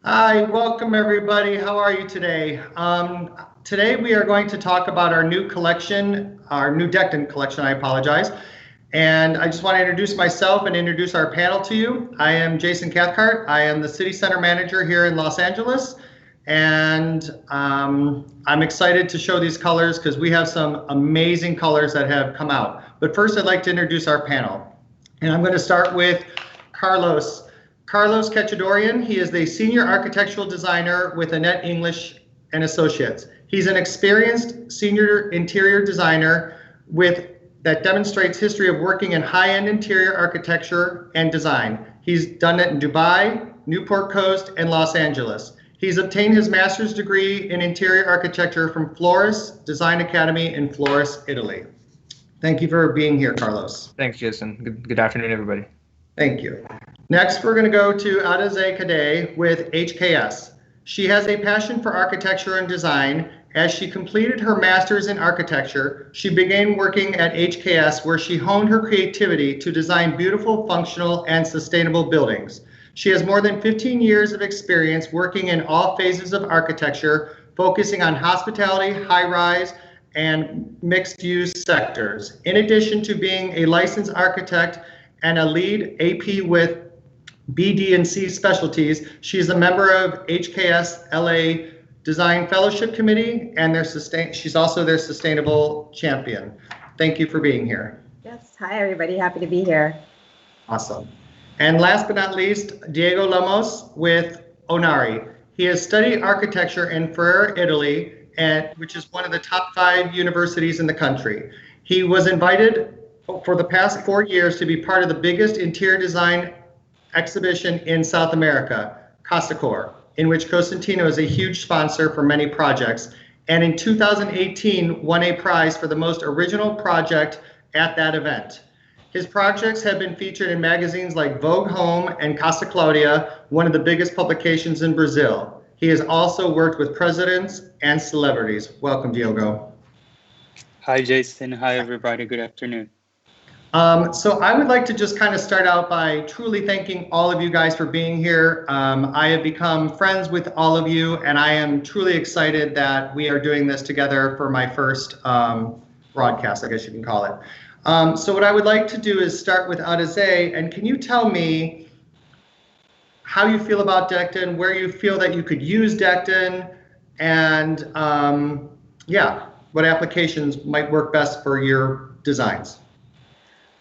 Hi, welcome everybody. How are you today? Today we are going to talk about our new collection, our new Decton collection, I apologize. And I just want to introduce myself and introduce our panel to you. I am Jason Cathcart. I am the City Center Manager here in Los Angeles. And I'm excited to show these colors because we have some amazing colors that have come out. But first I'd like to introduce our panel. And I'm going to start with Carlos Katchadourian. He is the senior architectural designer with Annette English and Associates. He's an experienced senior interior designer that demonstrates history of working in high-end interior architecture and design. He's done it in Dubai, Newport Coast, and Los Angeles. He's obtained his master's degree in interior architecture from Florence Design Academy in Florence, Italy. Thank you for being here, Carlos. Thanks, Jason. Good afternoon, everybody. Thank you. Next, we're going to go to Adeze Kadeh with HKS. She has a passion for architecture and design. As she completed her master's in architecture, she began working at HKS, where she honed her creativity to design beautiful, functional, and sustainable buildings. She has more than 15 years of experience working in all phases of architecture, focusing on hospitality, high-rise, and mixed-use sectors. In addition to being a licensed architect and a lead AP with BD and C specialties, she's a member of HKS LA Design Fellowship Committee, and she's also their sustainable champion. Thank you for being here. Yes, hi everybody, happy to be here. Awesome. And last but not least, Diego Lumos with Ownari. He has studied architecture in Ferrara, Italy, which is one of the top 5 universities in the country. He was invited for the past 4 years to be part of the biggest interior design exhibition in South America, Cosentino, in which Cosentino is a huge sponsor for many projects, and in 2018 won a prize for the most original project at that event. His projects have been featured in magazines like Vogue Home and Casa Claudia, one of the biggest publications in Brazil. He has also worked with presidents and celebrities. Welcome, Diogo. Hi, Jason. Hi, everybody. Good afternoon. So I would like to just kind of start out by truly thanking all of you guys for being here. I have become friends with all of you, and I am truly excited that we are doing this together for my first broadcast, I guess you can call it. So what I would like to do is start with Adeze, and can you tell me how you feel about Decton, where you feel that you could use Decton, and what applications might work best for your designs?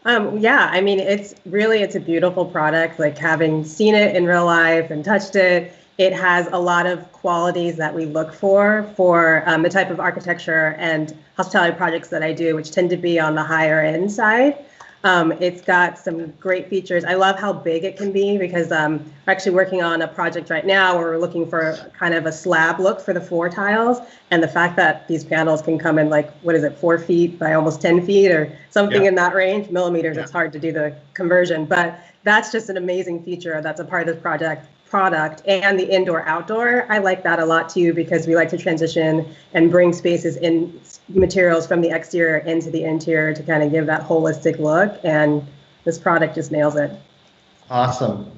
Yeah, I mean, it's a beautiful product. Like, having seen it in real life and touched it, it has a lot of qualities that we look for the type of architecture and hospitality projects that I do, which tend to be on the higher end side. It's got some great features. I love how big it can be, because we're actually working on a project right now where we're looking for kind of a slab look for the floor tiles. And the fact that these panels can come in 4 feet by almost 10 feet or something in that range, millimeters, it's hard to do the conversion. But that's just an amazing feature that's a part of this product. And the indoor outdoor, I like that a lot too, because we like to transition and bring spaces in materials from the exterior into the interior to kind of give that holistic look, and this product just nails it. Awesome.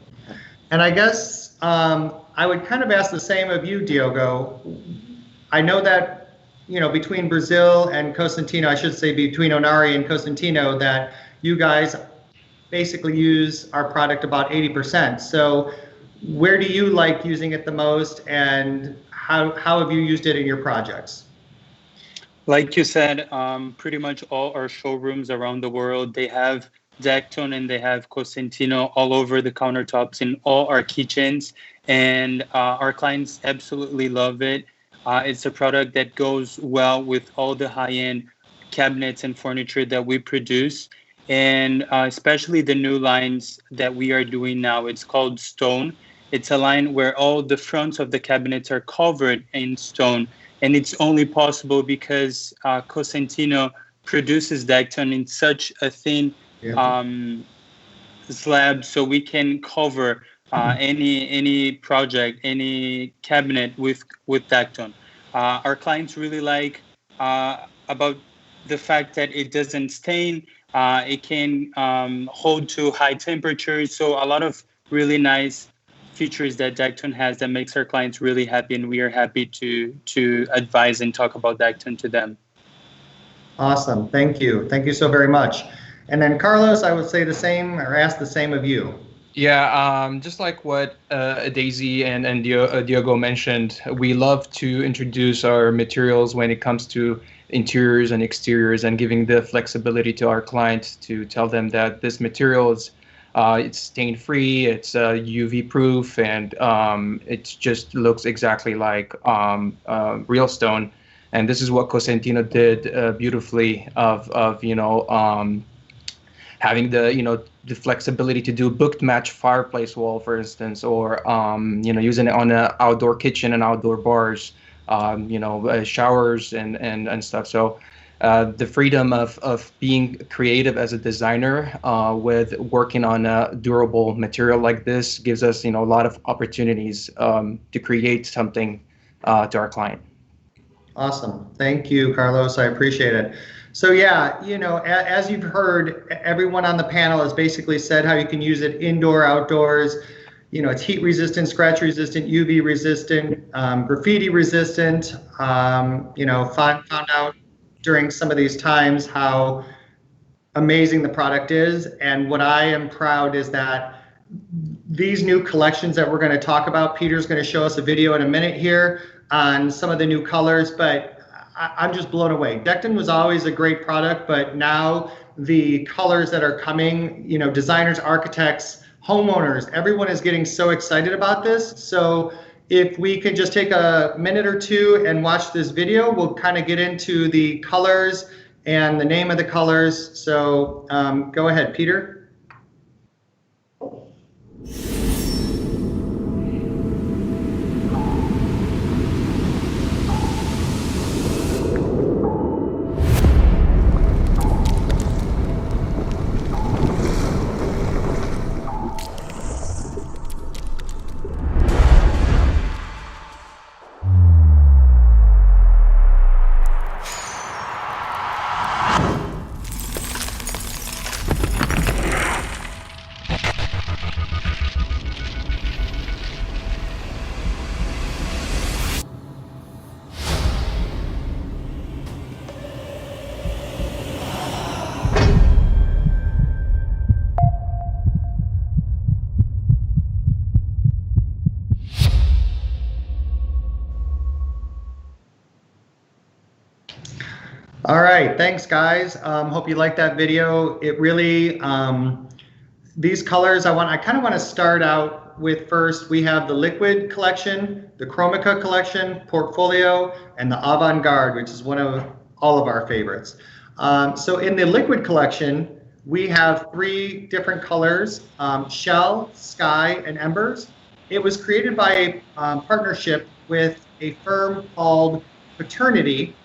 And I guess I would kind of ask the same of you, Diogo. I know that, between Brazil and Cosentino, I should say between Ownari and Cosentino, that you guys basically use our product about 80%. So where do you like using it the most, and how have you used it in your projects? Like you said, pretty much all our showrooms around the world, they have Decton and they have Cosentino all over the countertops in all our kitchens, and our clients absolutely love it. It's a product that goes well with all the high-end cabinets and furniture that we produce, and especially the new lines that we are doing now. It's called Stone. It's a line where all the fronts of the cabinets are covered in stone, and it's only possible because Cosentino produces Decton in such a thin slab, so we can cover any project, any cabinet with Decton. Our clients really like about the fact that it doesn't stain. It can hold to high temperatures, so a lot of really nice features that Dactone has that makes our clients really happy, and we are happy to advise and talk about Dactone to them. Awesome. Thank you. Thank you so very much. And then Carlos, I would say the same or ask the same of you. Yeah, just like what Daisy and Diogo mentioned, we love to introduce our materials when it comes to interiors and exteriors, and giving the flexibility to our clients to tell them that this material is it's stain-free, it's UV proof, and it just looks exactly like real stone. And this is what Cosentino did beautifully of having the flexibility to do booked match fireplace wall, for instance, or using it on an outdoor kitchen and outdoor bars, showers and stuff. So the freedom of being creative as a designer with working on a durable material like this gives us a lot of opportunities to create something to our client. Awesome. Thank you, Carlos. I appreciate it. So yeah, as you've heard, everyone on the panel has basically said how you can use it indoor, outdoors. It's heat resistant, scratch resistant, UV resistant, graffiti resistant. Found out during some of these times how amazing the product is. And what I am proud is that these new collections that we're going to talk about, Peter's going to show us a video in a minute here on some of the new colors, but I'm just blown away. Dactone was always a great product, but now the colors that are coming, designers, architects, homeowners, everyone is getting so excited about this. So if we can just take a minute or two and watch this video, we'll kind of get into the colors and the name of the colors. So go ahead, Peter. All right, thanks guys. Hope you liked that video. It really, these colors I kind of want to start out with first. We have the liquid collection, the Chromica collection, portfolio, and the avant-garde, which is one of all of our favorites. So in the liquid collection, we have 3 different colors, shell, sky, and embers. It was created by a partnership with a firm called Paternity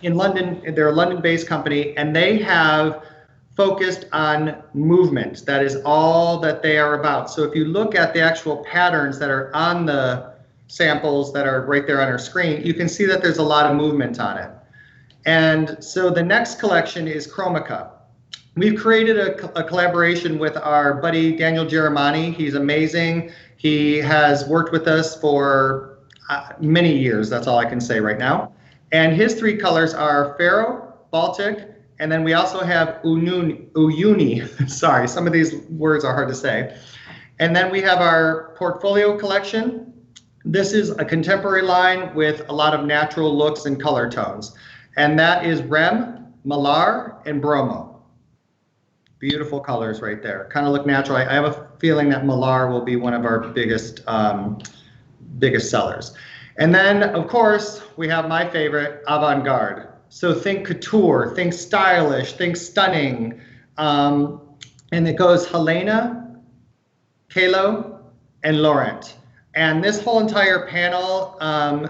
in London. They're a London-based company, and they have focused on movement. That is all that they are about. So if you look at the actual patterns that are on the samples that are right there on our screen, you can see that there's a lot of movement on it. And so the next collection is Chromica. We've created a collaboration with our buddy Daniel Germani. He's amazing. He has worked with us for many years. That's all I can say right now. And his 3 colors are Faro, Baltic, and then we also have Uyuni. Sorry, some of these words are hard to say. And then we have our portfolio collection. This is a contemporary line with a lot of natural looks and color tones. And that is Rem, Malar, and Bromo. Beautiful colors right there. Kind of look natural. I have a feeling that Malar will be one of our biggest sellers. And then, of course, we have my favorite, avant-garde. So think couture, think stylish, think stunning. And it goes Helena, Kalo, and Laurent. And this whole entire panel,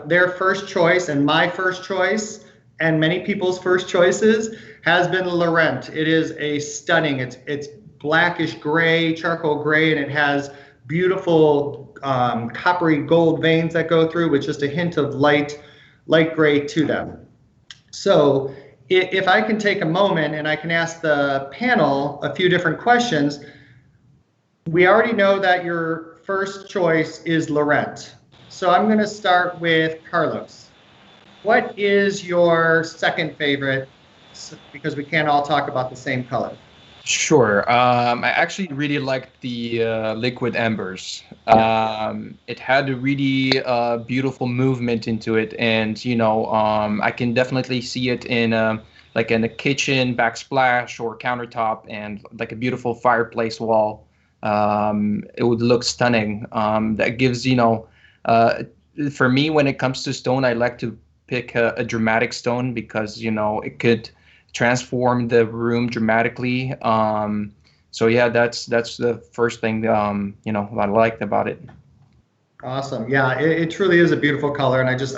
their first choice and my first choice and many people's first choices has been Laurent. It is a stunning, it's blackish gray, charcoal gray, and it has beautiful coppery gold veins that go through with just a hint of light gray to them. So if I can take a moment and I can ask the panel a few different questions, we already know that your first choice is Laurent. So I'm going to start with Carlos. What is your second favorite? Because we can't all talk about the same color. Sure. I actually really liked the liquid embers. It had a really beautiful movement into it, and I can definitely see it in like in a kitchen backsplash or countertop, and like a beautiful fireplace wall. It would look stunning. That gives for me, when it comes to stone, I like to pick a dramatic stone because it could transform the room dramatically. So yeah, that's the first thing I liked about it. Awesome. Yeah, it truly is a beautiful color, and I just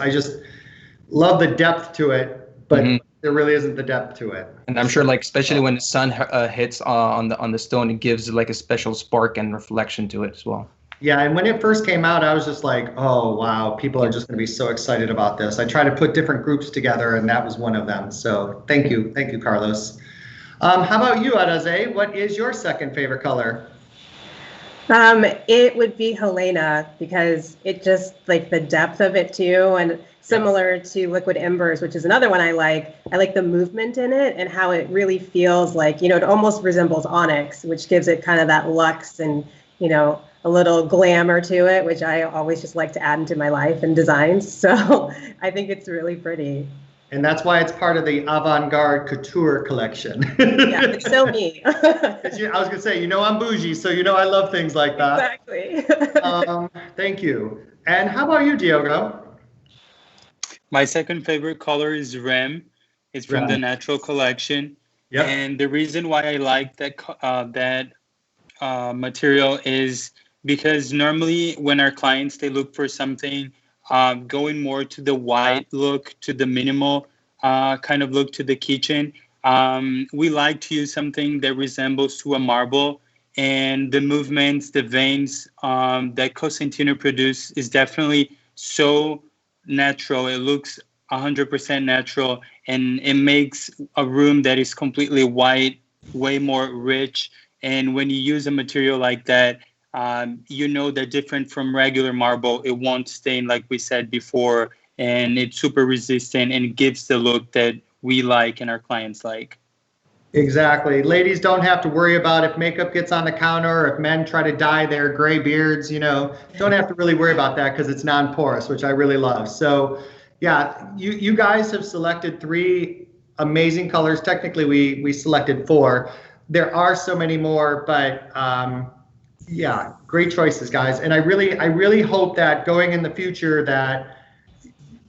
love the depth to it, but there really isn't the depth to it. And I'm sure, like, especially when the sun hits on the stone, it gives like a special spark and reflection to it as well. Yeah, and when it first came out, I was just like, oh, wow, people are just going to be so excited about this. I tried to put different groups together, and that was one of them. So thank you, Carlos. How about you, Adaze? What is your second favorite color? It would be Helena, because it just, like, the depth of it too, and similar to Liquid Embers, which is another one I like the movement in it and how it really feels like, it almost resembles onyx, which gives it kind of that luxe and, a little glamour to it, which I always just like to add into my life and designs. So I think it's really pretty. And that's why it's part of the avant-garde couture collection. Yeah, it's so me. I was gonna say, I'm bougie, so I love things like that. Exactly. Thank you. And how about you, Diogo? My second favorite color is Rem. It's from the Natural collection. Yep. And the reason why I like that material is because normally when our clients, they look for something going more to the white look, to the minimal kind of look to the kitchen. We like to use something that resembles to a marble, and the movements, the veins that Cosentino produced is definitely so natural. It looks 100% natural, and it makes a room that is completely white way more rich. And when you use a material like that, that different from regular marble, it won't stain, like we said before, and it's super resistant, and it gives the look that we like and our clients like. Exactly. Ladies don't have to worry about if makeup gets on the counter, or if men try to dye their gray beards, don't have to really worry about that because it's non-porous, which I really love. So yeah, you guys have selected 3 amazing colors. Technically, we selected 4. There are so many more, but yeah, great choices, guys. And I really hope that going in the future that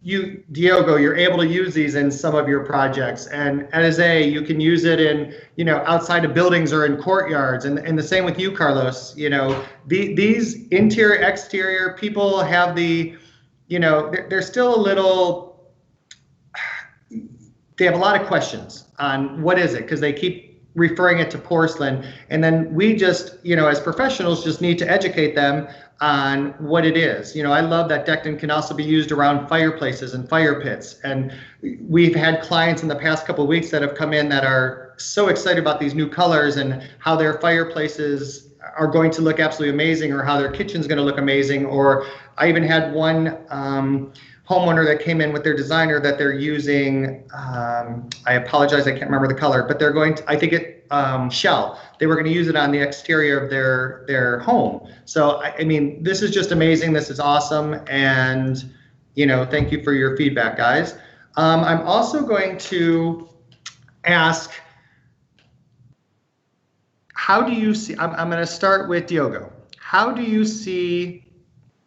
you, Diogo, you're able to use these in some of your projects, and as you can use it in, outside of buildings or in courtyards, and the same with you, Carlos. These interior, exterior, people have they're still a little, they have a lot of questions on what is it, because they keep referring it to porcelain, and then we just, as professionals, just need to educate them on what it is. I love that Decton can also be used around fireplaces and fire pits, and we've had clients in the past couple of weeks that have come in that are so excited about these new colors and how their fireplaces are going to look absolutely amazing, or how their kitchen's going to look amazing. Or I even had one homeowner that came in with their designer that they're using, I apologize, I can't remember the color, but they're going to, I think shell. They were going to use it on the exterior of their home. So, I mean, this is just amazing. This is awesome. And, thank you for your feedback, guys. I'm also going to ask, how do you see, I'm going to start with Diogo. How do you see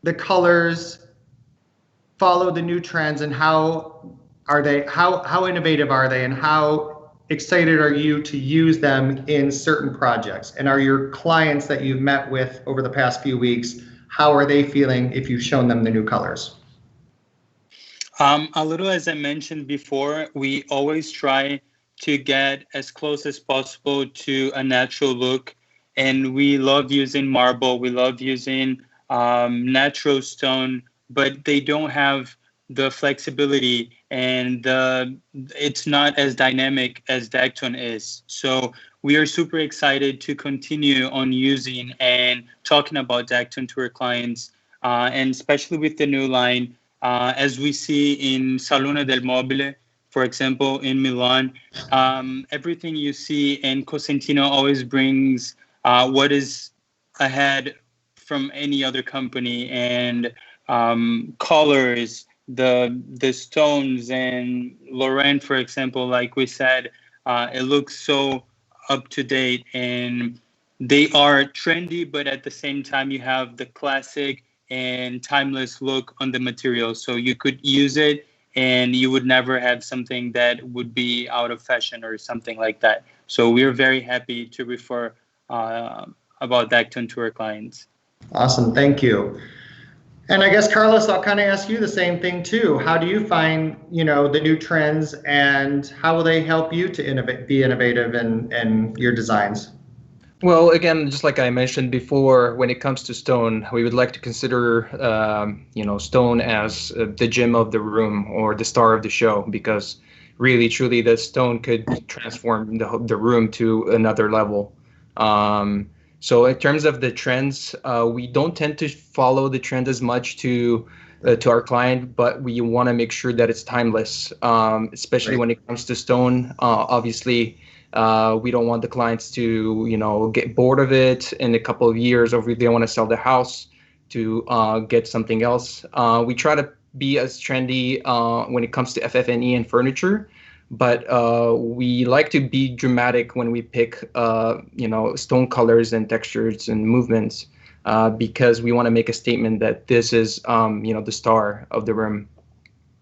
the colors follow the new trends, and how innovative are they, and how excited are you to use them in certain projects? And are your clients that you've met with over the past few weeks, how are they feeling if you've shown them the new colors? A little, as I mentioned before, we always try to get as close as possible to a natural look, and we love using marble, we love using natural stone, but they don't have the flexibility, and it's not as dynamic as Dactone is. So we are super excited to continue on using and talking about Dactone to our clients, and especially with the new line, as we see in Salone del Mobile, for example, in Milan. Everything you see in Cosentino always brings what is ahead from any other company, and colors, the stones, and Lorraine, for example, like we said, it looks so up to date, and they are trendy, but at the same time you have the classic and timeless look on the material. So you could use it and you would never have something that would be out of fashion or something like that. So we're very happy to refer about Dactone to our clients. Awesome, thank you. And I guess, Carlos, I'll kind of ask you the same thing too. How do you find, the new trends, and how will they help you to be innovative in your designs? Well, again, just like I mentioned before, when it comes to stone, we would like to consider, stone as the gem of the room or the star of the show, because really, truly, the stone could transform the room to another level. So in terms of the trends, we don't tend to follow the trend as much to our client, but we want to make sure that it's timeless, especially when it comes to stone. Obviously, we don't want the clients to, get bored of it in a couple of years, or if they want to sell the house to get something else. We try to be as trendy when it comes to FF&E and furniture, but we like to be dramatic when we pick, stone colors and textures and movements, because we want to make a statement that this is, the star of the room.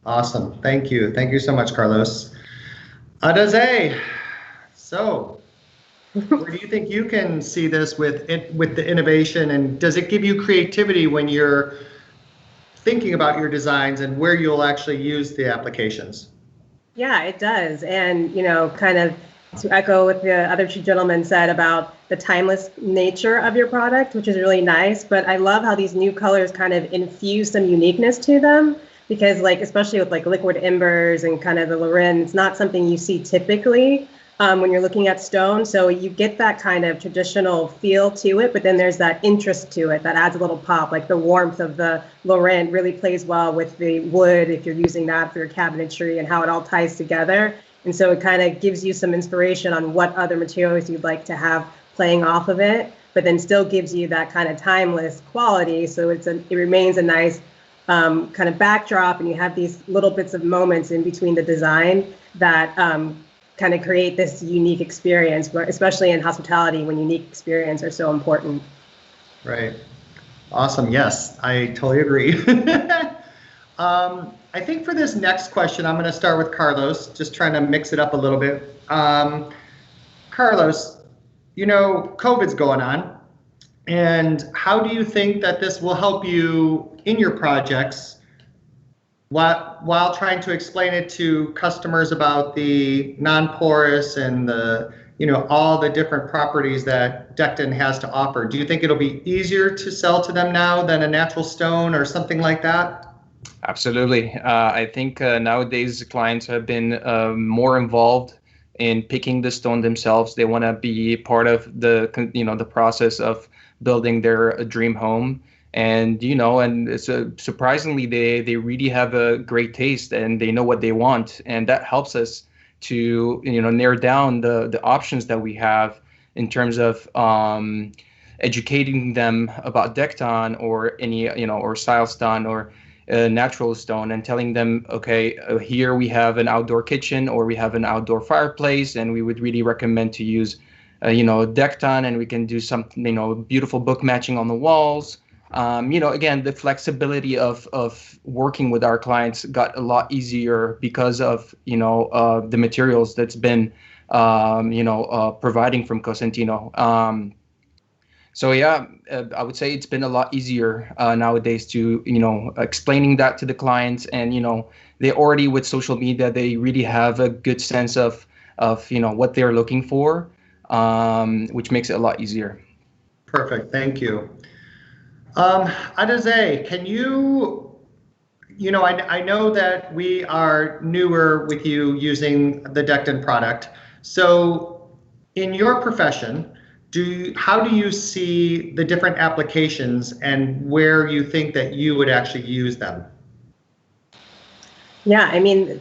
Awesome. Thank you. Thank you so much, Carlos. Adeze, so where do you think you can see this with the innovation, and does it give you creativity when you're thinking about your designs and where you'll actually use the applications? Yeah, it does. And, kind of to echo what the other two gentlemen said about the timeless nature of your product, which is really nice. But I love how these new colors kind of infuse some uniqueness to them, because especially with liquid embers and kind of the Lorraine, it's not something you see typically when you're looking at stone. So you get that kind of traditional feel to it, but then there's that interest to it that adds a little pop. Like the warmth of the Lorraine really plays well with the wood if you're using that for your cabinetry, and how it all ties together. And so it kind of gives you some inspiration on what other materials you'd like to have playing off of it, but then still gives you that kind of timeless quality. So it remains a nice kind of backdrop, and you have these little bits of moments in between the design that kind of create this unique experience, especially in hospitality when unique experiences are so important. Right. Awesome. Yes, I totally agree. I think for this next question, I'm going to start with Carlos, just trying to mix it up a little bit. Carlos, COVID's going on, and how do you think that this will help you in your projects while trying to explain it to customers about the non-porous and the, all the different properties that Dactone has to offer? Do you think it'll be easier to sell to them now than a natural stone or something like that? Absolutely. I think nowadays clients have been more involved in picking the stone themselves. They want to be part of the process of building their dream home. And, and it's surprisingly, they really have a great taste, and they know what they want. And that helps us to, narrow down the options that we have in terms of educating them about Dactone or any, or style stone or natural stone, and telling them, okay, here we have an outdoor kitchen, or we have an outdoor fireplace, and we would really recommend to use, Dactone, and we can do some, beautiful book matching on the walls. Again, the flexibility of working with our clients got a lot easier because of, the materials that's been, providing from Cosentino. So yeah, I would say it's been a lot easier nowadays to, explaining that to the clients, and, they already, with social media, they really have a good sense of what they're looking for, which makes it a lot easier. Perfect. Thank you. Adeze, can you you know, I know that we are newer with you using the Decton product. So in your profession, how do you see the different applications and where you think that you would actually use them? Yeah, I mean,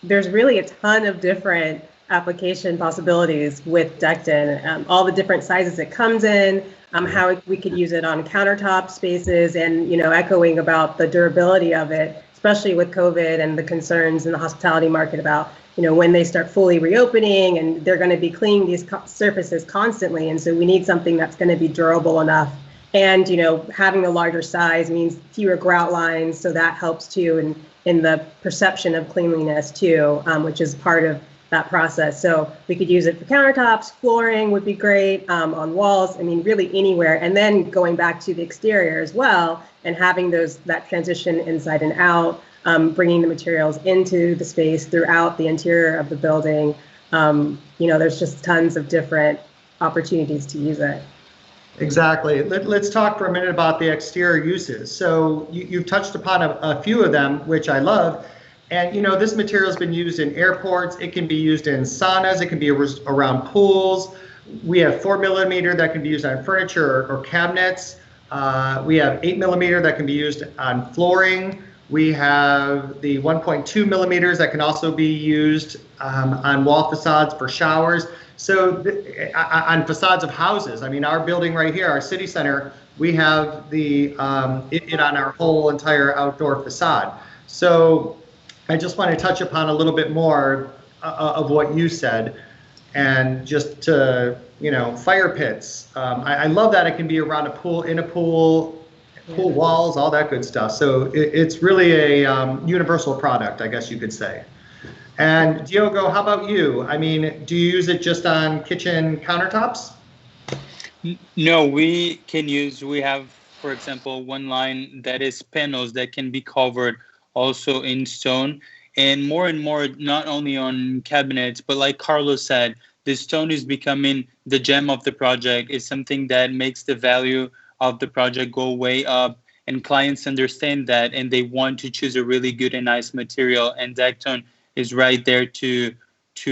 there's really a ton of different application possibilities with Decton, all the different sizes it comes in, how we could use it on countertop spaces, and, you know, echoing about the durability of it, especially with COVID and the concerns in the hospitality market about, you know, when they start fully reopening and they're going to be cleaning these surfaces constantly. And so we need something that's going to be durable enough. And, you know, having a larger size means fewer grout lines. So that helps too in the perception of cleanliness too, which is part of that process. So we could use it for countertops, flooring would be great, on walls, I mean, really anywhere. And then going back to the exterior as well, and having that transition inside and out, bringing the materials into the space throughout the interior of the building. You know, there's just tons of different opportunities to use it. Exactly. Let's talk for a minute about the exterior uses. So you've touched upon a few of them, which I love. And, you know, this material has been used in airports. It can be used in saunas. It can be around pools. We have 4mm that can be used on furniture or cabinets. We have 8mm that can be used on flooring. We have the 1.2mm that can also be used on wall facades for showers. So on facades of houses. I mean, our building right here, our city center, we have it on our whole entire outdoor facade. So I just want to touch upon a little bit more of what you said, and just to, you know, fire pits. I love that it can be around a pool, in a pool, pool walls, all that good stuff. So it's really a universal product, I guess you could say. And Diogo, how about you? I mean, do you use it just on kitchen countertops? No, we have, for example, one line that is panels that can be covered also in stone, and more, not only on cabinets, but like Carlos said, the stone is becoming the gem of the project. It's something that makes the value of the project go way up, and clients understand that, and they want to choose a really good and nice material, and Decton is right there to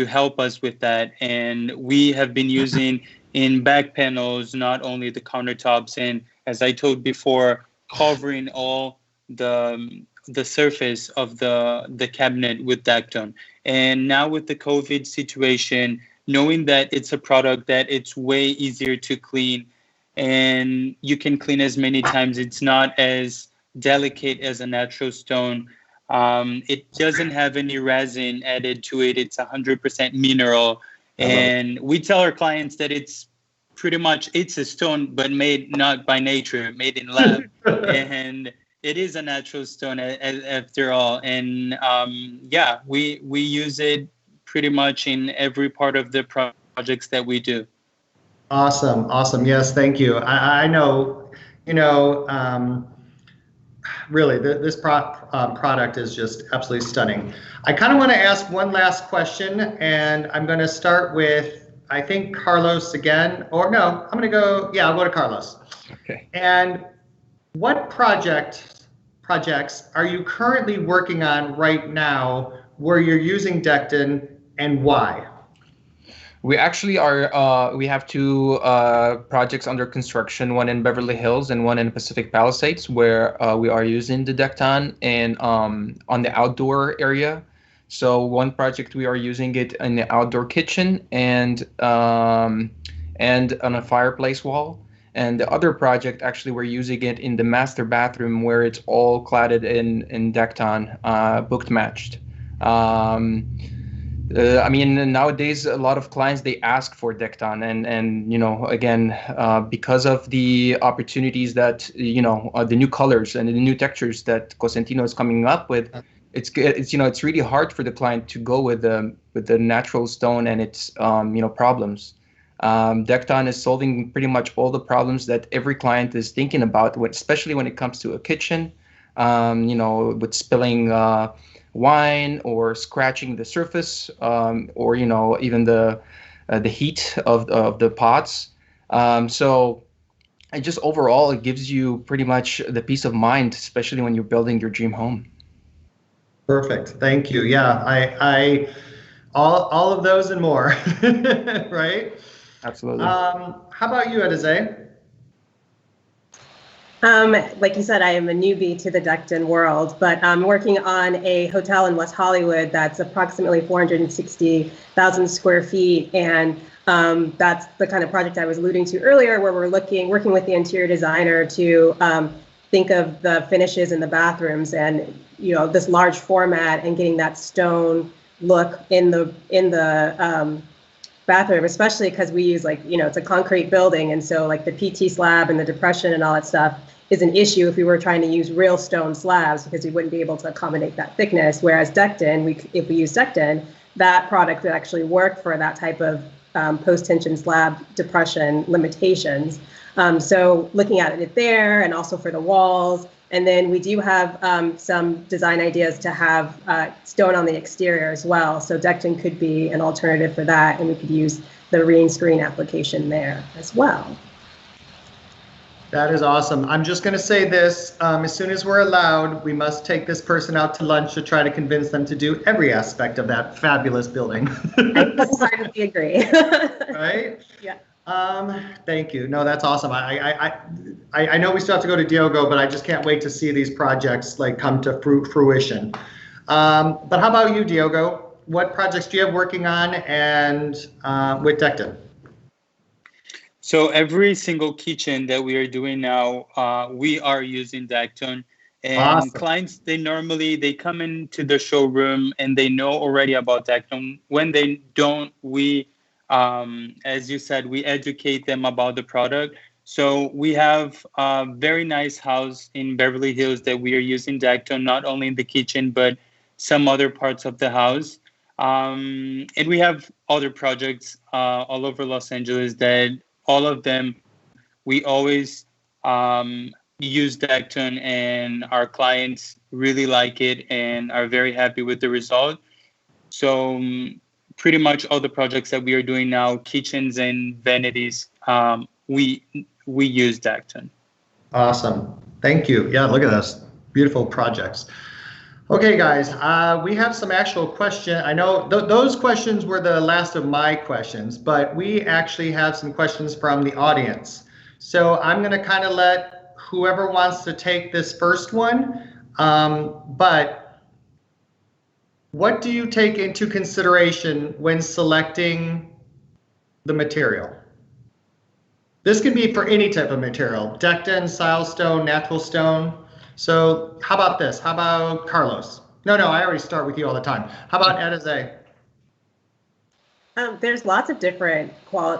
help us with that. And we have been using in back panels, not only the countertops, and as I told before, covering all the surface of the cabinet with Decton. And now with the COVID situation, knowing that it's a product that it's way easier to clean, and you can clean as many times, it's not as delicate as a natural stone. It doesn't have any resin added to it. It's 100% mineral. And we tell our clients that it's a stone, but made not by nature, made in lab. And it is a natural stone after all. And yeah, we use it pretty much in every part of the projects that we do. Awesome. Yes, thank you. I know, you know, really, this product is just absolutely stunning. I kind of want to ask one last question, and I'm going to start with, I think, Carlos again. Or no, I'm going to go, yeah, I'll go to Carlos. Okay. And what projects are you currently working on right now where you're using Decton, and why? We actually are, we have two projects under construction, one in Beverly Hills and one in Pacific Palisades, where we are using the Decton and on the outdoor area. So one project we are using it in the outdoor kitchen and on a fireplace wall. And the other project, actually, we're using it in the master bathroom where it's all cladded in Decton, booked matched. I mean, nowadays, a lot of clients, they ask for Decton, and you know, again, because of the opportunities that, you know, the new colors and the new textures that Cosentino is coming up with, it's you know, it's really hard for the client to go with the natural stone and its you know, problems. Decton is solving pretty much all the problems that every client is thinking about, especially when it comes to a kitchen, you know, with spilling wine or scratching the surface, or, you know, even the heat of the pots. So it just overall, it gives you pretty much the peace of mind, especially when you're building your dream home. Perfect. Thank you. Yeah, I all of those and more, right? Absolutely. How about you, Edize? Like you said, I am a newbie to the Decton world, but I'm working on a hotel in West Hollywood that's approximately 460,000 square feet. And that's the kind of project I was alluding to earlier, where we're working with the interior designer to think of the finishes in the bathrooms and, you know, this large format and getting that stone look in the bathroom, especially because we use, like, you know, it's a concrete building. And so like the PT slab and the depression and all that stuff is an issue if we were trying to use real stone slabs, because we wouldn't be able to accommodate that thickness. Whereas Decton, if we use Decton, that product would actually work for that type of post-tension slab depression limitations. So looking at it there, and also for the walls. And then we do have some design ideas to have stone on the exterior as well. So Decton could be an alternative for that, and we could use the rain screen application there as well. That is awesome. I'm just going to say this, as soon as we're allowed, we must take this person out to lunch to try to convince them to do every aspect of that fabulous building. I wholeheartedly agree. Right? Yeah. Thank you. No, that's awesome. I know we still have to go to Diogo, but I just can't wait to see these projects like come to fruition. But how about you, Diogo? What projects do you have working on and with Decton? So every single kitchen that we are doing now, we are using Decton. And awesome. Clients, they come into the showroom and they know already about Decton. When they don't, we, as you said, we educate them about the product. So we have a very nice house in Beverly Hills that we are using Decton, not only in the kitchen, but some other parts of the house. And we have other projects all over Los Angeles that all of them, we always use Decton, and our clients really like it and are very happy with the result. So pretty much all the projects that we are doing now, kitchens and vanities, we use Decton. Awesome. Thank you. Yeah, look at this. Beautiful projects. Okay, guys, we have some actual questions. I know those questions were the last of my questions, but we actually have some questions from the audience. So I'm going to kind of let whoever wants to take this first one. But what do you take into consideration when selecting the material? This can be for any type of material: Decton, silestone, natural stone. So how about this? How about Carlos? No, I already start with you all the time. How about Edize? There's lots of different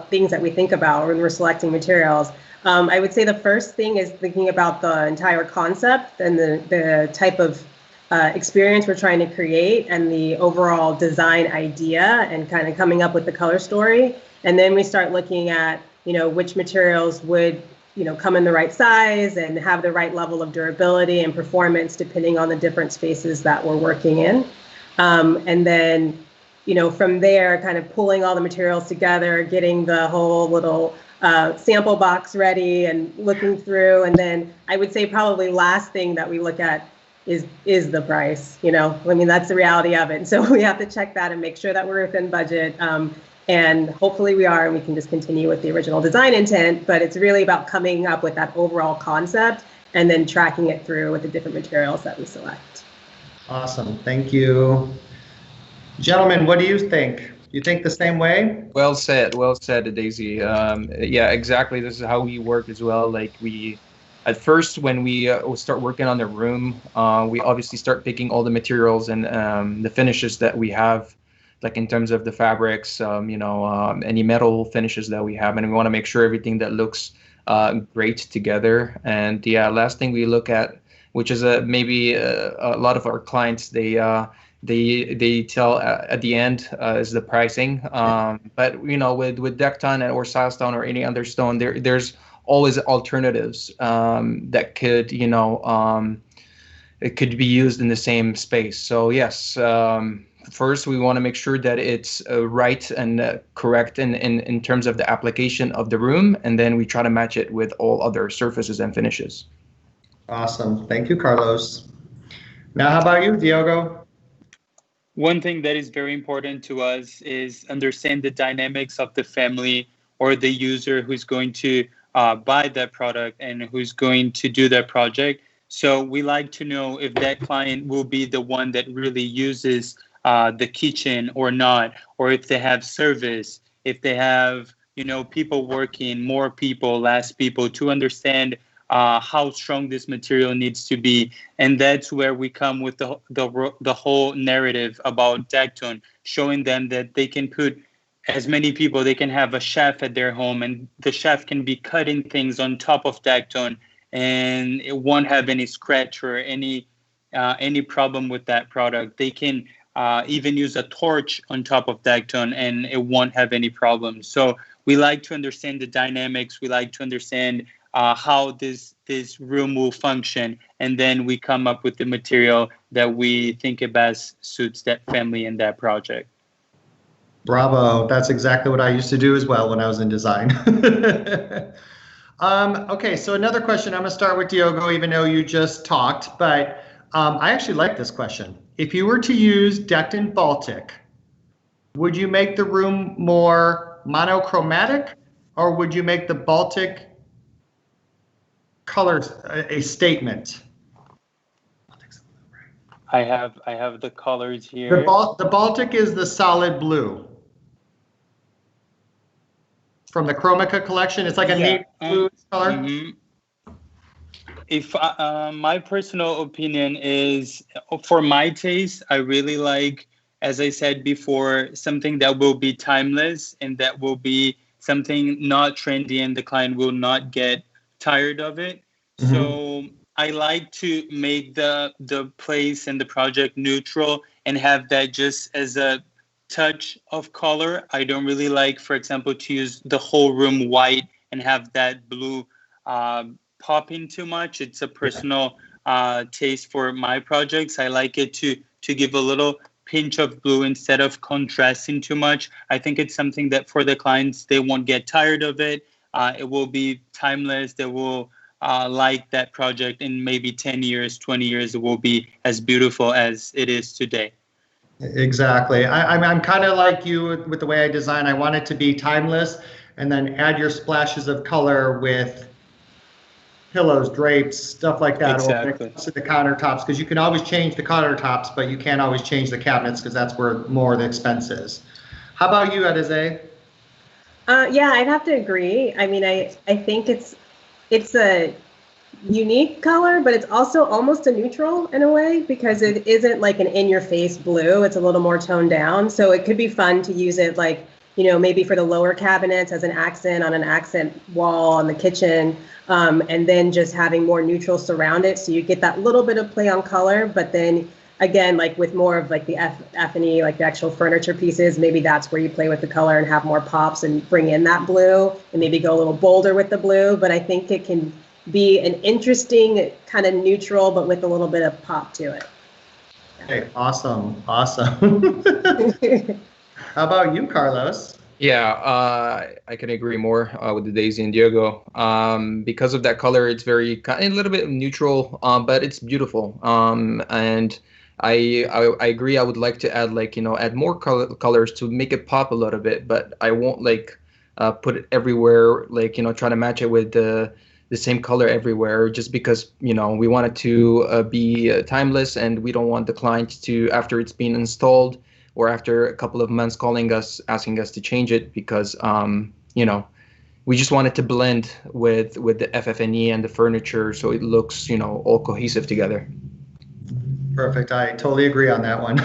things that we think about when we're selecting materials. I would say the first thing is thinking about the entire concept and the type of experience we're trying to create and the overall design idea, and kind of coming up with the color story. And then we start looking at, you know, which materials would, you know, come in the right size and have the right level of durability and performance depending on the different spaces that we're working in. And then, you know, from there, kind of pulling all the materials together, getting the whole little sample box ready and looking through. And then I would say probably last thing that we look at is the price. You know, I mean, that's the reality of it. And so we have to check that and make sure that we're within budget. And hopefully we are, and we can just continue with the original design intent. But it's really about coming up with that overall concept and then tracking it through with the different materials that we select. Awesome. Thank you. Gentlemen, what do you think? You think the same way? Well said, Daisy. Yeah, exactly. This is how we work as well. Like at first, when we start working on the room, we obviously start picking all the materials and the finishes that we have, like in terms of the fabrics, any metal finishes that we have, and we want to make sure everything that looks great together. And yeah, last thing we look at, which is maybe a lot of our clients, they tell at the end is the pricing. But you know, with Decton or silestone or any other stone, there's always alternatives that could, it could be used in the same space. So yes. First, we want to make sure that it's right and correct in terms of the application of the room, and then we try to match it with all other surfaces and finishes. Awesome. Thank you, Carlos. Now, how about you, Diogo? One thing that is very important to us is understand the dynamics of the family or the user who's going to buy that product and who's going to do that project. So we like to know if that client will be the one that really uses the kitchen or not, or if they have service, if they have, people working, more people, less people, to understand how strong this material needs to be. And that's where we come with the whole narrative about deck tone, showing them that they can put as many people, they can have a chef at their home, and the chef can be cutting things on top of deck tone, and it won't have any scratch or any problem with that product. They can even use a torch on top of deck tone, and it won't have any problems. So we like to understand the dynamics. We like to understand how this room will function, and then we come up with the material that we think it best suits that family and that project. Bravo. That's exactly what I used to do as well when I was in design. Okay, so another question. I'm going to start with Diogo, even though you just talked, but I actually like this question. If you were to use decked in Baltic, would you make the room more monochromatic, or would you make the Baltic colors a statement? I have the colors here. The Baltic is the solid blue from the Chromica collection. It's like a navy blue color. Mm-hmm. If my personal opinion is, for my taste, I really like, as I said before, something that will be timeless and that will be something not trendy, and the client will not get tired of it. Mm-hmm. So I like to make the place and the project neutral and have that just as a touch of color. I don't really like, for example, to use the whole room white and have that blue pop in too much. It's a personal taste for my projects. I like it to give a little pinch of blue instead of contrasting too much. I think it's something that for the clients, they won't get tired of it. It will be timeless. They will like that project in maybe 10 years, 20 years. It will be as beautiful as it is today. Exactly. I'm kind of like you with the way I design. I want it to be timeless, and then add your splashes of color with pillows, drapes, stuff like that. Exactly. Or to the countertops, because you can always change the countertops, but you can't always change the cabinets because that's where more of the expense is. How about you, Adeze? Yeah, I'd have to agree. I mean, I think it's a unique color, but it's also almost a neutral in a way, because it isn't like an in-your-face blue. It's a little more toned down. So it could be fun to use it like, maybe for the lower cabinets as an accent on an accent wall on the kitchen, and then just having more neutrals surround it. So you get that little bit of play on color, but then again, like with more of like the F&E, like the actual furniture pieces, maybe that's where you play with the color and have more pops and bring in that blue and maybe go a little bolder with the blue. But I think it can be an interesting kind of neutral, but with a little bit of pop to it. Okay, awesome. How about you, Carlos? Yeah, I can agree more with the Daisy and Diogo. Because of that color, it's a little bit neutral, but it's beautiful. And I agree. I would like to add add more colors to make it pop a little bit, but I won't put it everywhere. Try to match it with the same color everywhere, just because we want it to be timeless, and we don't want the client to, after it's been installed or after a couple of months, calling us asking us to change it, because we just want it to blend with the FF&E and the furniture, so it looks all cohesive together. Perfect. I totally agree on that one.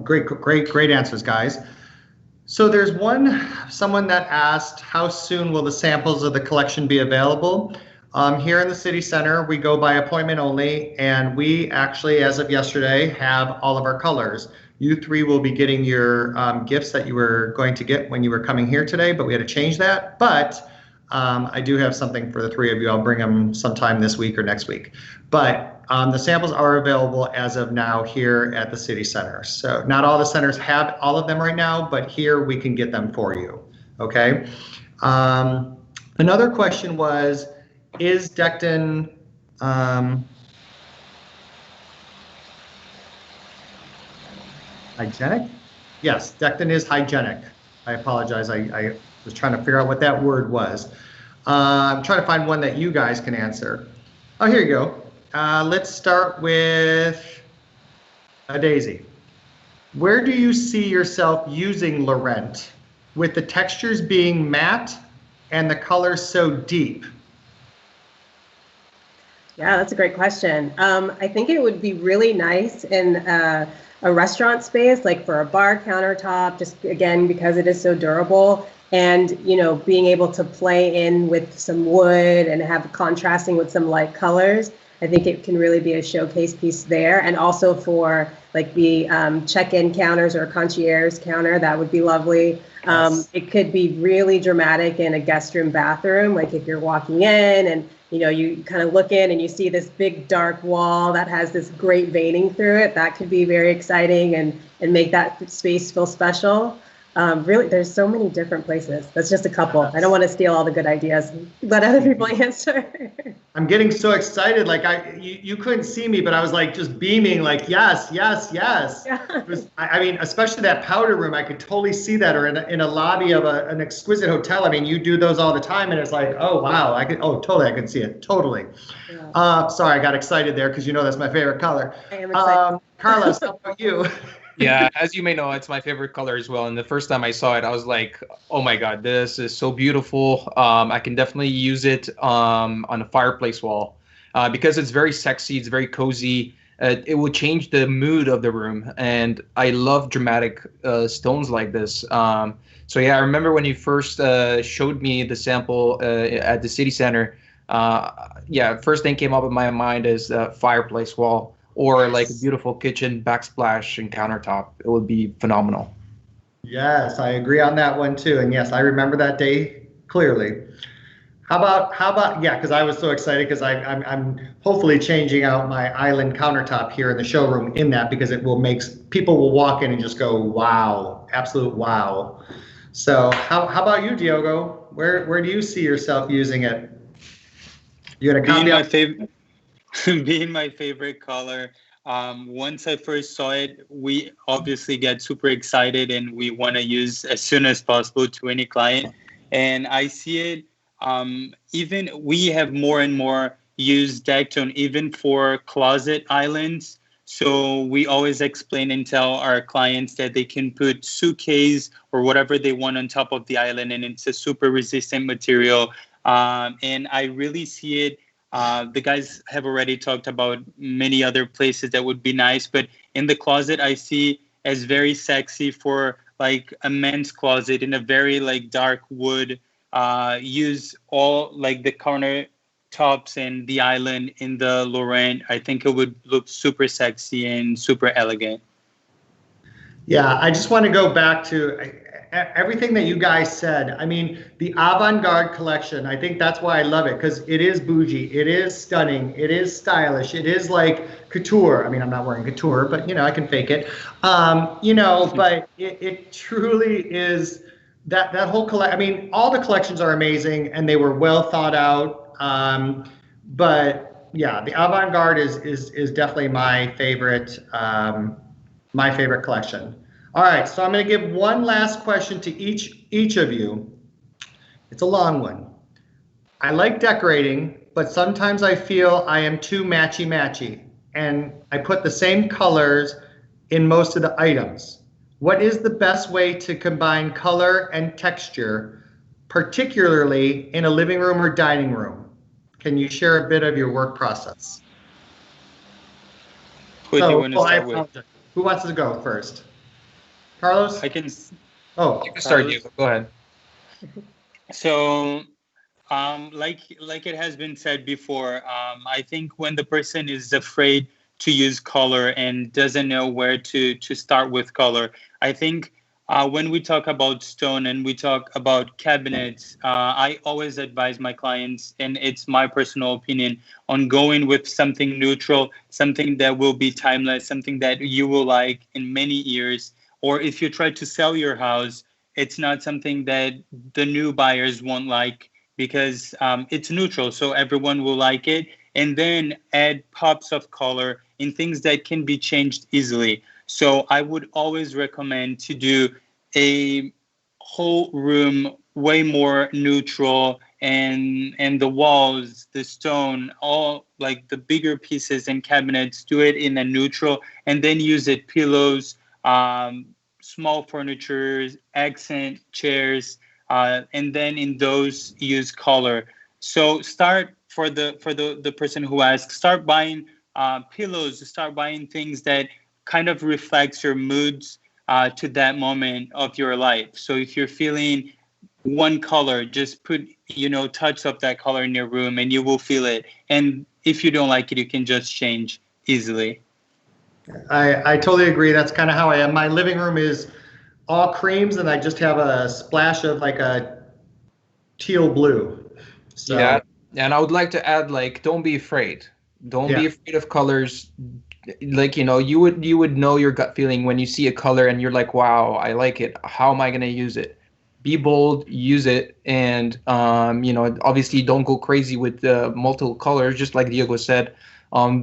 Great answers, guys. So there's someone that asked, how soon will the samples of the collection be available? Here in the city center, we go by appointment only, and we actually, as of yesterday, have all of our colors. You three will be getting your gifts that you were going to get when you were coming here today, but we had to change that. But I do have something for the three of you. I'll bring them sometime this week or next week. But the samples are available as of now here at the city center. So not all the centers have all of them right now, but here we can get them for you. Okay. Another question was, is decked in Hygienic? Yes, Decton is hygienic. I apologize. I was trying to figure out what that word was. I'm trying to find one that you guys can answer. Oh, here you go. Let's start with Daisy. Where do you see yourself using Laurent with the textures being matte and the colors so deep? Yeah, that's a great question. I think it would be really nice in a restaurant space, like for a bar countertop, just again, because it is so durable. And, being able to play in with some wood and have contrasting with some light colors. I think it can really be a showcase piece there. And also for like the check-in counters or concierge counter, that would be lovely. Yes. It could be really dramatic in a guest room bathroom, like if you're walking in and you kind of look in and you see this big dark wall that has this great veining through it. That could be very exciting and make that space feel special. Really, there's so many different places. That's just a couple. I don't want to steal all the good ideas. Let other people answer. I'm getting so excited. Like you couldn't see me, but I was like just beaming like, yes, yes, yes. Yeah. It was, I mean, especially that powder room, I could totally see that, or in a lobby of an exquisite hotel. I mean, you do those all the time and it's like, oh, wow. I can see it. Totally. Yeah. Sorry, I got excited there because that's my favorite color. I am excited. Carlos, how about you? Yeah, as you may know, it's my favorite color as well. And the first time I saw it, I was like, oh my God, this is so beautiful. I can definitely use it on a fireplace wall because it's very sexy. It's very cozy. It will change the mood of the room. And I love dramatic stones like this. So yeah, I remember when you first showed me the sample at the city center. First thing came up in my mind is fireplace wall. Or like a beautiful kitchen backsplash and countertop. It would be phenomenal. Yes, I agree on that one too. And yes, I remember that day clearly. How about yeah, because I was so excited because I'm hopefully changing out my island countertop here in the showroom in that, because it will people will walk in and just go, wow, absolute wow. So how about you, Diogo? Where do you see yourself using it? You gonna copy? Being my favorite color. Once I first saw it, we obviously get super excited and we want to use as soon as possible to any client. And I see it, even we have more and more used Decton even for closet islands. So we always explain and tell our clients that they can put suitcase or whatever they want on top of the island, and it's a super resistant material. And I really see it. The guys have already talked about many other places that would be nice, but in the closet, I see as very sexy for like a men's closet in a very like dark wood. Use all like the countertops and the island in the Laurent. I think it would look super sexy and super elegant. Yeah, I just want to go back to everything that you guys said. I mean, the avant-garde collection, I think that's why I love it, because it is bougie, it is stunning, it is stylish, it is like couture. I mean, I'm not wearing couture, but I can fake it. But it truly is that whole collection. I mean, all the collections are amazing and they were well thought out. But yeah, the avant-garde is definitely my favorite collection. All right, so I'm going to give one last question to each of you. It's a long one. I like decorating, but sometimes I feel I am too matchy-matchy, and I put the same colors in most of the items. What is the best way to combine color and texture, particularly in a living room or dining room? Can you share a bit of your work process? Who do you want to start with? Who wants to go first? Carlos? I can. Oh, you can start. You go ahead. So, like it has been said before, I think when the person is afraid to use color and doesn't know where to start with color, I think when we talk about stone and we talk about cabinets, I always advise my clients, and it's my personal opinion, on going with something neutral, something that will be timeless, something that you will like in many years. Or if you try to sell your house, it's not something that the new buyers won't like, because it's neutral, so everyone will like it. And then add pops of color in things that can be changed easily. So I would always recommend to do a whole room way more neutral, and the walls, the stone, all like the bigger pieces and cabinets, do it in a neutral, and then use it pillows, small furniture, accent chairs, and then in those use color. So start for the person who asks, start buying pillows, start buying things that kind of reflects your moods to that moment of your life. So if you're feeling one color, just put, touch up that color in your room and you will feel it. And if you don't like it, you can just change easily. I totally agree. That's kind of how I am. My living room is all creams and I just have a splash of like a teal blue. So. Yeah. And I would like to add, like, don't be afraid. Don't be afraid of colors. Like, you would know your gut feeling when you see a color and you're like, wow, I like it. How am I going to use it? Be bold, use it, and obviously don't go crazy with multiple colors. Just like Diego said,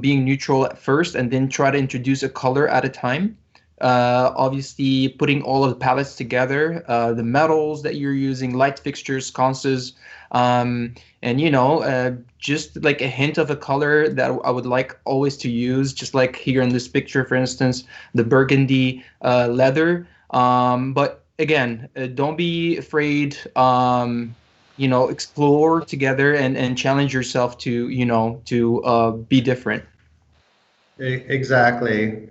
being neutral at first, and then try to introduce a color at a time. Obviously, putting all of the palettes together, the metals that you're using, light fixtures, sconces, and just like a hint of a color that I would like always to use. Just like here in this picture, for instance, the burgundy leather, but again, don't be afraid, explore together and challenge yourself to be different. Exactly.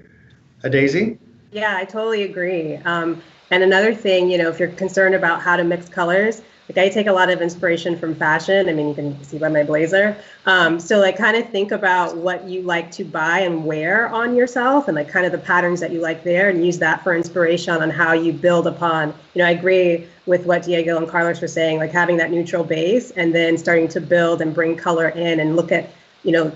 Daisy? Yeah, I totally agree. And another thing, if you're concerned about how to mix colors, like I take a lot of inspiration from fashion. I mean, you can see by my blazer. So like kind of think about what you like to buy and wear on yourself and like kind of the patterns that you like there, and use that for inspiration on how you build upon. I agree with what Diego and Carlos were saying, like having that neutral base and then starting to build and bring color in and look at,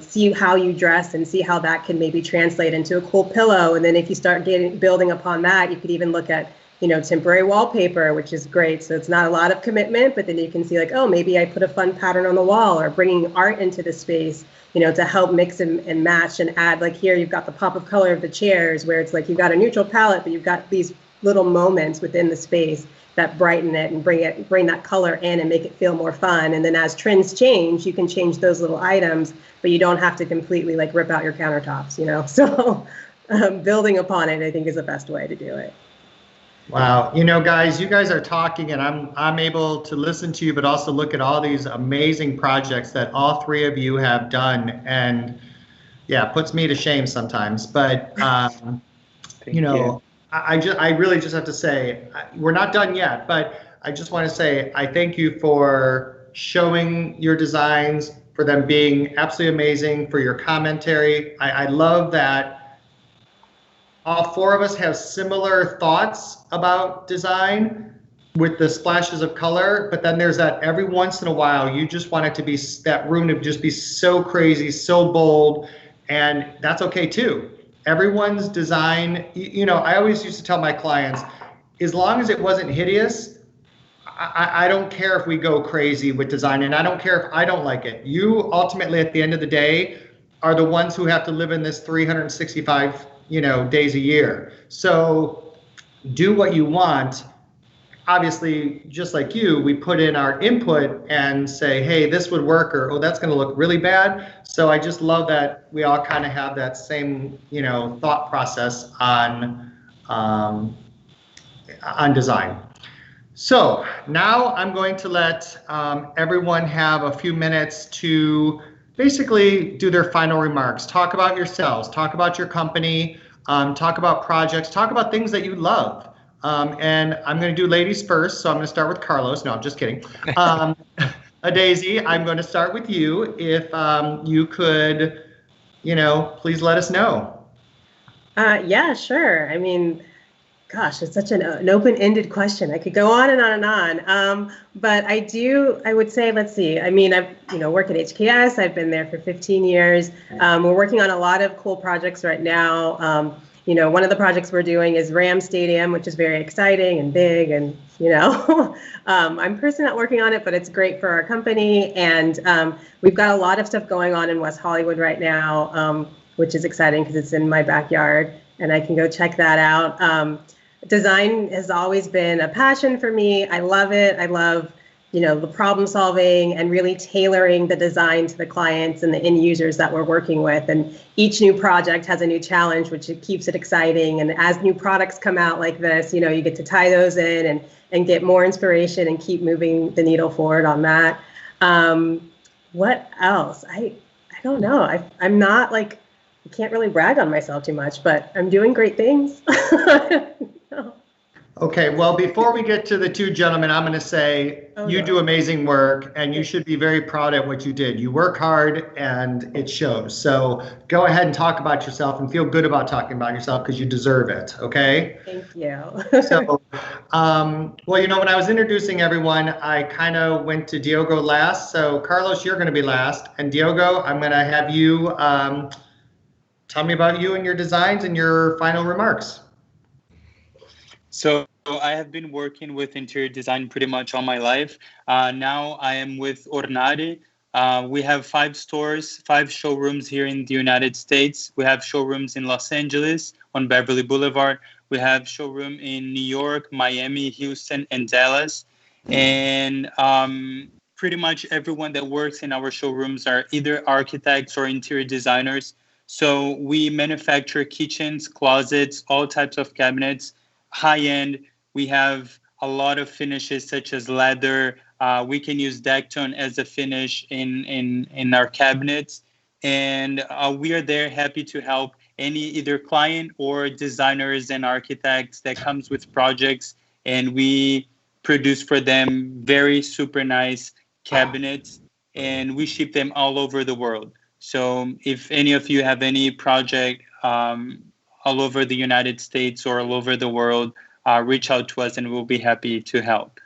see how you dress and see how that can maybe translate into a cool pillow. And then if you start building upon that, you could even look at temporary wallpaper, which is great. So it's not a lot of commitment, but then you can see like, oh, maybe I put a fun pattern on the wall, or bringing art into the space, to help mix and match and add. Like here, you've got the pop of color of the chairs, where it's like you've got a neutral palette, but you've got these little moments within the space that brighten it and bring that color in and make it feel more fun. And then as trends change, you can change those little items, but you don't have to completely like rip out your countertops, So building upon it, I think, is the best way to do it. Wow. Guys, you guys are talking and I'm able to listen to you, but also look at all these amazing projects that all three of you have done. And yeah, it puts me to shame sometimes, but I really just have to say, we're not done yet, but I just want to say, I thank you for showing your designs, for them being absolutely amazing, for your commentary. I love that all four of us have similar thoughts about design with the splashes of color, but then there's that every once in a while, you just want it to be, that room to just be so crazy, so bold, and that's okay too. Everyone's design, I always used to tell my clients, as long as it wasn't hideous, I don't care if we go crazy with design, and I don't care if I don't like it. You ultimately, at the end of the day, are the ones who have to live in this 365 days a year. So do what you want. Obviously, just like you, we put in our input and say, hey, this would work, or oh, that's going to look really bad. So I just love that we all kind of have that same, thought process on design. So now I'm going to let everyone have a few minutes to basically do their final remarks. Talk about yourselves, talk about your company, talk about projects, talk about things that you love. And I'm going to do ladies first, so I'm going to start with Carlos. No, I'm just kidding. Daisy, I'm going to start with you. If you could, please let us know. Yeah, sure. I mean, gosh, it's such an open-ended question. I could go on and on and on. But I would say, let's see. I mean, I've, work at HKS. I've been there for 15 years. We're working on a lot of cool projects right now. One of the projects we're doing is Ram Stadium, which is very exciting and big. And, I'm personally not working on it, but it's great for our company. And we've got a lot of stuff going on in West Hollywood right now, which is exciting because it's in my backyard. and I can go check that out. Design has always been a passion for me. I love it. I love, the problem solving and really tailoring the design to the clients and the end users that we're working with. And each new project has a new challenge, which it keeps it exciting. And as new products come out like this, you get to tie those in and get more inspiration and keep moving the needle forward on that. What else? I don't know. I'm not I can't really brag on myself too much, but I'm doing great things. Okay, well, before we get to the two gentlemen, I'm going to say you do amazing work, and you should be very proud of what you did. You work hard, and it shows. So go ahead and talk about yourself and feel good about talking about yourself because you deserve it, okay? Thank you. So, well, when I was introducing everyone, I kind of went to Diogo last. So Carlos, you're going to be last. And Diogo, I'm going to have you tell me about you and your designs and your final remarks. So I have been working with interior design pretty much all my life. Now I am with Ownari. We have 5 stores, 5 showrooms here in the United States. We have showrooms in Los Angeles on Beverly Boulevard. We have showroom in New York, Miami, Houston, and Dallas. And pretty much everyone that works in our showrooms are either architects or interior designers. So we manufacture kitchens, closets, all types of cabinets. High-end, we have a lot of finishes such as leather. We can use deck tone as a finish in our cabinets. And we are there happy to help any either client or designers and architects that comes with projects. And we produce for them very super nice cabinets, and we ship them all over the world. So if any of you have any project all over the United States or all over the world, reach out to us and we'll be happy to help.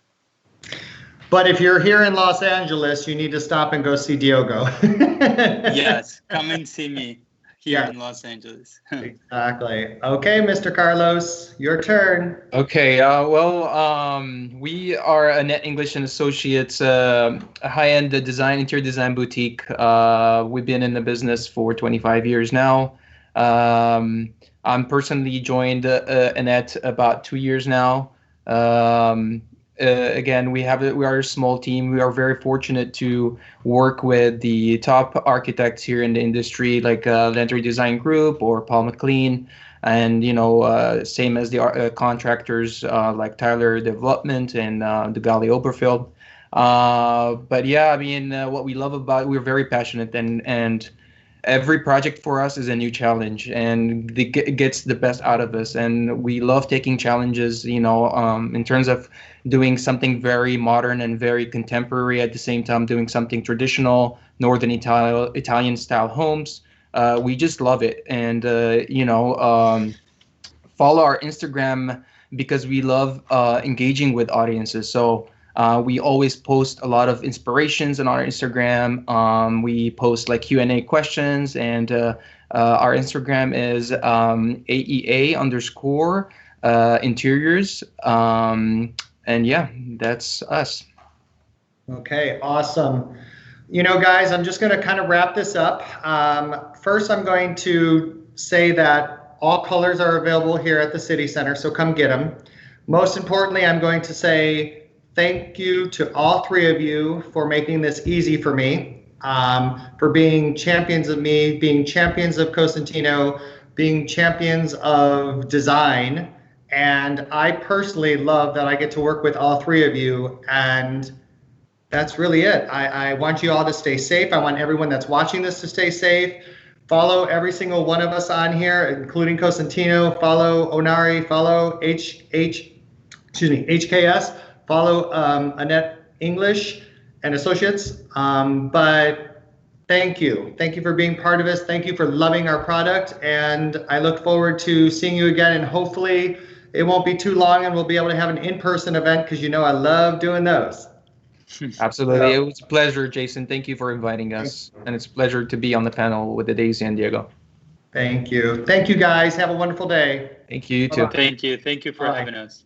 But if you're here in Los Angeles, you need to stop and go see Diogo. Yes, come and see me here in Los Angeles. Exactly. Okay, Mr. Carlos, your turn. Okay, we are a Net English and Associates, a high-end interior design boutique. We've been in the business for 25 years now. I'm personally joined Annette about 2 years now. Again, we are a small team. We are very fortunate to work with the top architects here in the industry, like Lentry Design Group or Paul McLean, and same as the contractors like Tyler Development and the Galley Oberfield. But yeah, what we love about we're very passionate and every project for us is a new challenge, and it gets the best out of us. And we love taking challenges, in terms of doing something very modern and very contemporary at the same time, doing something traditional, Northern Italian style homes. We just love it. And, follow our Instagram because we love engaging with audiences. So we always post a lot of inspirations on our Instagram. We post like Q&A questions, and our Instagram is AEA_interiors. And yeah, that's us. Okay, awesome. Guys, I'm just going to kind of wrap this up. First, I'm going to say that all colors are available here at the City Center, so come get them. Most importantly, I'm going to say thank you to all 3 of you for making this easy for me, for being champions of me, being champions of Cosentino, being champions of design. And I personally love that I get to work with all 3 of you. And that's really it. I want you all to stay safe. I want everyone that's watching this to stay safe. Follow every single one of us on here, including Cosentino. Follow Ownari. Follow HKS. Follow Annette English and Associates. But thank you. Thank you for being part of this. Thank you for loving our product. And I look forward to seeing you again. And hopefully it won't be too long and we'll be able to have an in-person event because I love doing those. Absolutely. It was a pleasure, Jason. Thank you for inviting us. And it's a pleasure to be on the panel with Daisy and Diego. Thank you. Thank you, guys. Have a wonderful day. Thank you, you too. Thank you. Thank you for having us.